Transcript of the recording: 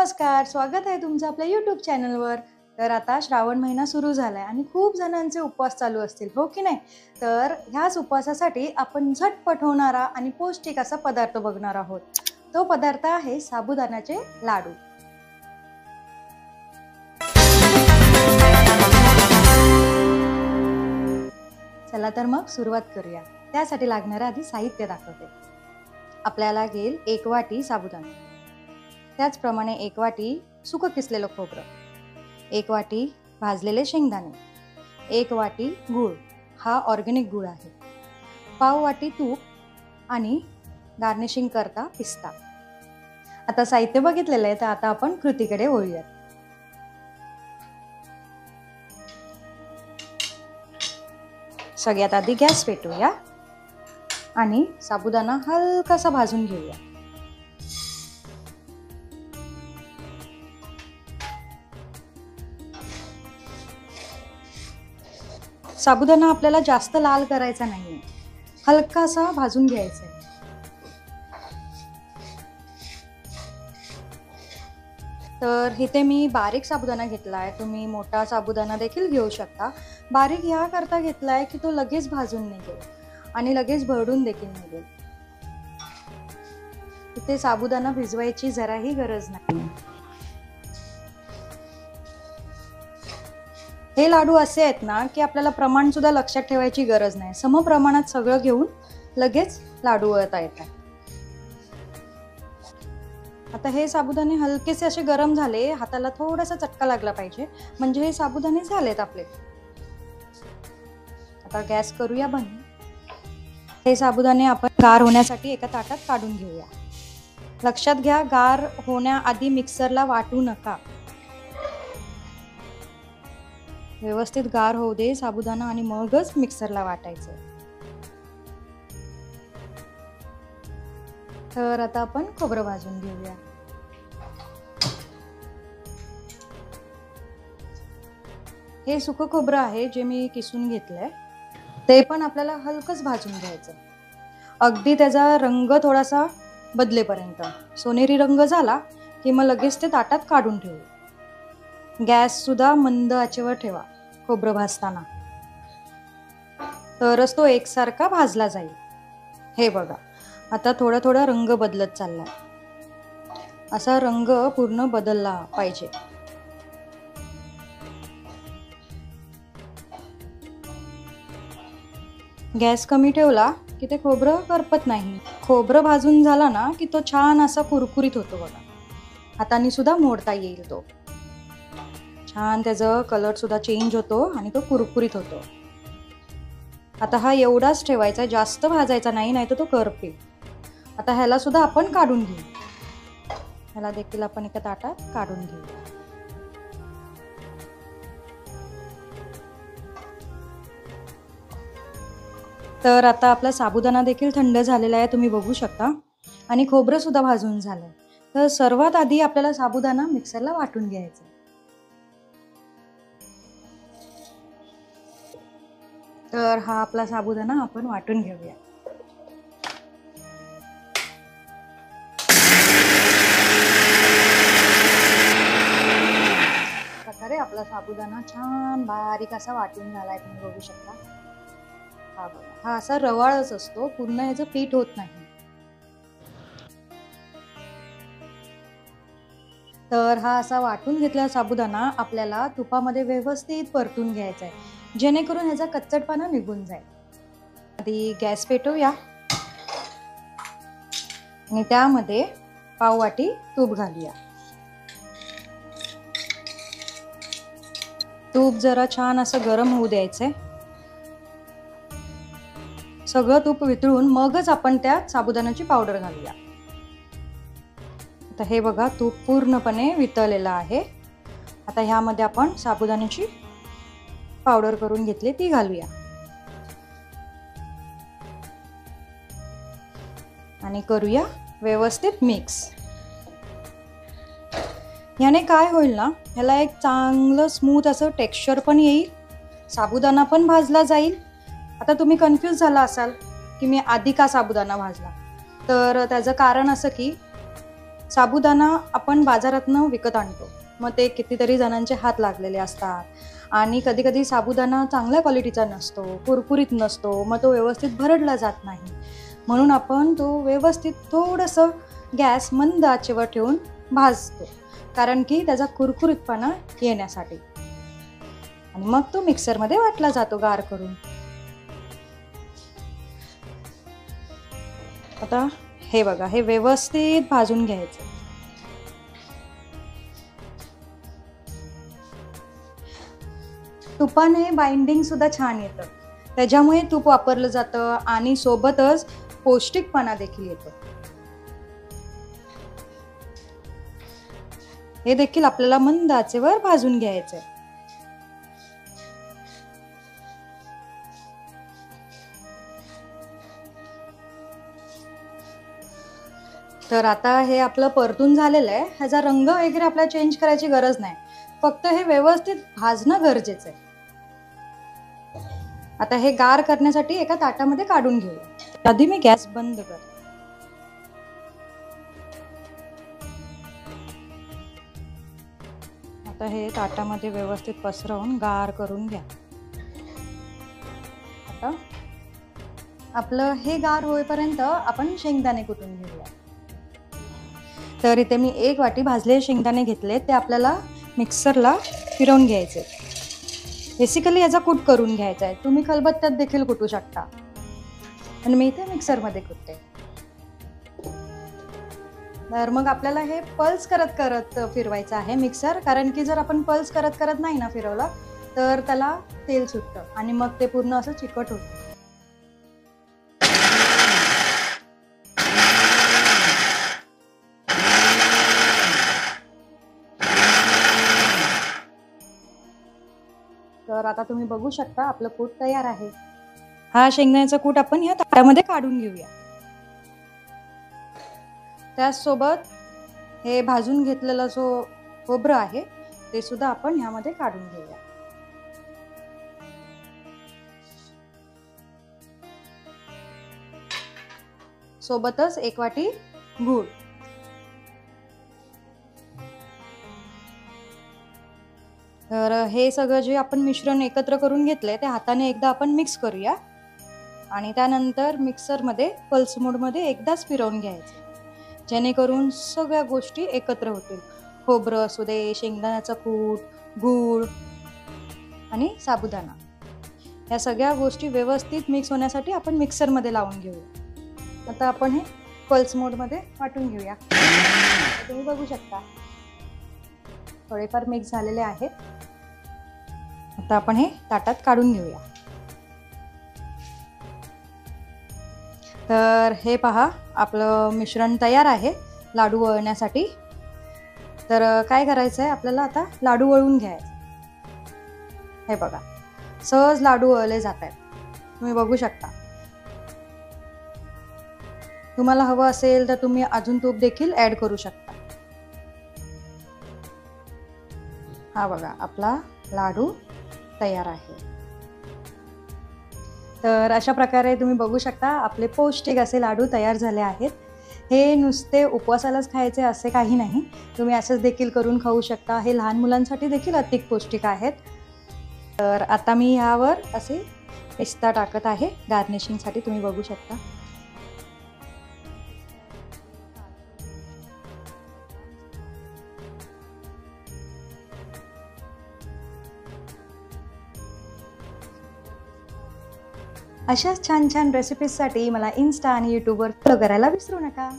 नमस्कार, स्वागत आहे तुमचं आपल्या यूट्यूब चॅनलवर। तर आता श्रावण महिना सुरू झालाय आणि खूप जणांचे उपवास चालू असतील, हो की नाही? तर ह्याच उपवासासाठी आपण झटपट होणारा आणि पौष्टिक असा पदार्थ बघणार आहोत। तो पदार्थ आहे साबुदाण्याचे लाडू। चला तर मग सुरुवात करूया। त्यासाठी लागणारे आधी साहित्य दाखवते। आपल्याला लागेल 1 वाटी साबुदाणा, त्याचप्रमाणे 1 वाटी सुकं किसलेलं खोबरं, 1 वाटी भाजलेले शेंगदाणे, 1 वाटी गूळ, हा ऑर्गॅनिक गूळ आहे, पाव वाटी तूप आणि गार्निशिंग करता पिस्ता। आता साहित्य बघितलेलं आहे, तर आता आपण कृतीकडे वळूया। सगळ्यात आधी गॅस पेटवूया आणि साबुदाणा हलकासा भाजून घेऊया। साबुदाणा आपल्याला जास्त लाल करायचा नाहीये, हलकासा भाजून घ्यायचा आहे। तर इथे मी बारीक साबुदाणा घेतलाय, तुम्ही मोठा साबुदाणा देखील घेऊ शकता। बारीक ह्या करता घेतलाय की तो लगेच भाजून निघेल आणि लगेच भरडून देखील निघेल। इथे साबुदाणा भिजवायची जराही गरज नाही। हे लाडू असे आहेत ना की आपल्याला प्रमाण सुद्धा लक्षात ठेवायची गरज नाही, सम प्रमाणात सगळं घेऊन लगेच लाडू वळता येतात। आता हे साबुदाणे हलकेसे असे गरम झाले, हाताला थोडासा चटका लागला पाहिजे, म्हणजे हे साबुदाणे झालेत आपले। आता गॅस करूया बंद। हे साबुदाणे आपण गार होण्यासाठी एका ताटात काढून घेऊया। लक्षात घ्या, गार होण्याआधी मिक्सरला वाटू नका, व्यवस्थित गार होऊ दे साबुदाणा आणि मगच मिक्सरला वाटायचं। तर आता आपण खोबरं भाजून घेऊया। हे सुकं खोबरं आहे जे मी किसून घेतलंय, ते पण आपल्याला हलकच भाजून घ्यायचं, अगदी त्याचा रंग थोडासा बदलेपर्यंत। सोनेरी रंग झाला की मग लगेच ते ताटात काढून ठेवू। गॅस सुद्धा मंद आचेवर ठेवा खोबरं भाजताना, तरच तो एकसारखा भाजला जाईल। हे बघा, आता थोडा थोडा रंग बदलत चाललाय, असा रंग पूर्ण बदलला पाहिजे। गॅस कमी ठेवला की ते खोबरं करपत नाही। खोबरं भाजून झाला ना की तो छान असा कुरकुरीत होतो बघा, हाताने सुद्धा मोडता येईल तो। छान त्याचा कलर सुद्धा चेंज होतो आणि तो कुरकुरीत होतो। आता हा एवढाच ठेवायचा, जास्त भाजायचा नाही, नाहीतर तो करपेल। आता ह्याला सुद्धा आपण काढून घेऊ, ह्याला देखील आपण एका ताटात काढून घेऊ। तर आता आपला साबुदाणा देखील थंड झालेला आहे, तुम्ही बघू शकता, आणि खोबरं सुद्धा भाजून झालंय। तर सर्वात आधी आपल्याला साबुदाणा मिक्सरला वाटून घ्यायचा। तर हा आपला साबुदाणा आपण वाटून घेऊया। प्रकारे आपला साबुदाणा छान बारीक असा वाटून झालाय, तुम्ही बघू शकता। हा बघा, हा असा रवाळच असतो, पूर्ण ह्याचं पीठ होत नाही। तर हा असा वाटून घेतलेला साबुदाणा आपल्याला तुपामध्ये व्यवस्थित परतून घ्यायचा आहे, जेणेकरून ह्याचा कच्चटपणा निघून जाईल। आधी गॅस पेटवूया आणि त्यामध्ये पाव वाटी तूप घालूया। तूप जरा छान असं गरम होऊ द्यायचंय, सगळं तूप वितळून मगच आपण त्यात साबुदाण्याची पावडर घालूया। आता हे बघा, तूप पूर्णपणे वितळलेलं आहे। आता ह्यामध्ये आपण साबुदाण्याची पावडर करून घेतली ती घालूया आणि करूया व्यवस्थित मिक्स। याने काय होईल ना, ह्याला एक चांगलं स्मूथ असं टेक्स्चर पण येईल, साबुदाणा पण भाजला जाईल। आता तुम्ही कन्फ्यूज झाला असाल की मी आधी का साबुदाणा भाजला, तर त्याचं कारण असं की साबुदाणा आपण बाजारातनं विकत आणतो, मग ते कितीतरी जणांचे हात लागलेले असतात आणि कधी कधी साबुदाणा चांगल्या क्वालिटीचा नसतो, कुरकुरीत नसतो, मग तो व्यवस्थित भरडला जात नाही. म्हणून आपण तो व्यवस्थित थोडंसं गॅस मंद आचेवर ठेवून भाजतो, कारण की त्याचा कुरकुरीतपणा येण्यासाठी. आणि मग तो मिक्सरमध्ये वाटला जातो गार करून. आता हे बघा, हे व्यवस्थित भाजून घ्यायचं. तुपाने बाइंडिंग सुद्धा छान येतं, त्याच्यामुळे तूप वापरलं जातं आणि सोबतच पौष्टिकपणा देखील येतो. हे देखील आपल्याला मंद आचेवर भाजून घ्यायचंय. तर आता हे आपलं परतून झालेलं आहे. ह्याचा रंग वगैरे आपल्याला चेंज करायची गरज नाही, फक्त हे व्यवस्थित भाजणं गरजेचं आहे. आता हे गार करण्यासाठी एका ताटामध्ये काढून घेऊया. आधी मी गॅस बंद कर. आता हे ताटामध्ये व्यवस्थित पसरवून गार करून घ्या. आता आपलं हे गार होईपर्यंत आपण शेंगदाणे कुटून घेऊया. तर इथे मी 1 वाटी भाजलेले शेंगदाणे घेतले, ते आपल्याला मिक्सरला फिरवून घ्यायचे. बेसिकली याचा कूट करून घ्यायचा आहे. तुम्ही खलबत्त्यात देखील कुटू शकता, पण मी इथे मिक्सरमध्ये कुटते. तर मग आपल्याला हे पल्स करत करत फिरवायचं आहे मिक्सर, कारण की जर आपण पल्स करत करत नाही ना फिरवला तर त्याला तेल सुटतं आणि मग ते पूर्ण असं चिकट होतं. तर आता तुम्ही बघू शकता आपलं कूट तयार आहे. हा शेंगदाण्याचा कूट आपण ह्या ताटामध्ये काढून घेऊया. त्याचसोबत हे भाजून घेतलेलं जो खोबरं आहे ते सुद्धा आपण ह्यामध्ये काढून घेऊया. सोबतच 1 वाटी गूळ. तर हे सगळं जे आपण मिश्रण एकत्र करून घेतलंय ते हाताने एकदा आपण मिक्स करूया आणि त्यानंतर मिक्सरमध्ये पल्स मोडमध्ये एकदाच फिरवून घ्यायचं, जेणेकरून सगळ्या गोष्टी एकत्र होतील. खोबरं असू दे, शेंगदाण्याचा कूट, गूळ आणि साबुदाणा, या सगळ्या गोष्टी व्यवस्थित मिक्स होण्यासाठी आपण मिक्सरमध्ये लावून घेऊया. आता आपण हे पल्स मोडमध्ये वाटून घेऊया. तुम्ही बघू शकता थोडेफार मिक्स झालेले आहेत. आता आपण हे ताटात काढून घेऊया. तर हे पहा, आपलं मिश्रण तयार आहे लाडू वळण्यासाठी. तर काय करायचं आहे आपल्याला, आता लाडू वळून घ्यायचे. हे बघा, सहज लाडू वळले जात आहेत, तुम्ही बघू शकता. तुम्हाला हवं असेल तर तुम्ही अजून तूप देखील ऍड करू शकता. हा बघा, आपला लाडू तयार आहे. तर अशा प्रकारे तुम्ही बघू शकता आपले पौष्टिक असे लाडू तयार झाले आहेत. हे नुसते उपवासालाच खायचे असे काही नाही, तुम्ही असंच देखील करून खाऊ शकता. हे लहान मुलांसाठी देखील अतिक पौष्टिक आहेत. तर आता मी ह्यावर असे पिस्ता टाकत आहे गार्निशिंगसाठी, तुम्ही बघू शकता. अशाच छान छान रेसिपीजसाठी मला इन्स्टा आणि यूट्यूबवर फॉलो करायला विसरू नका.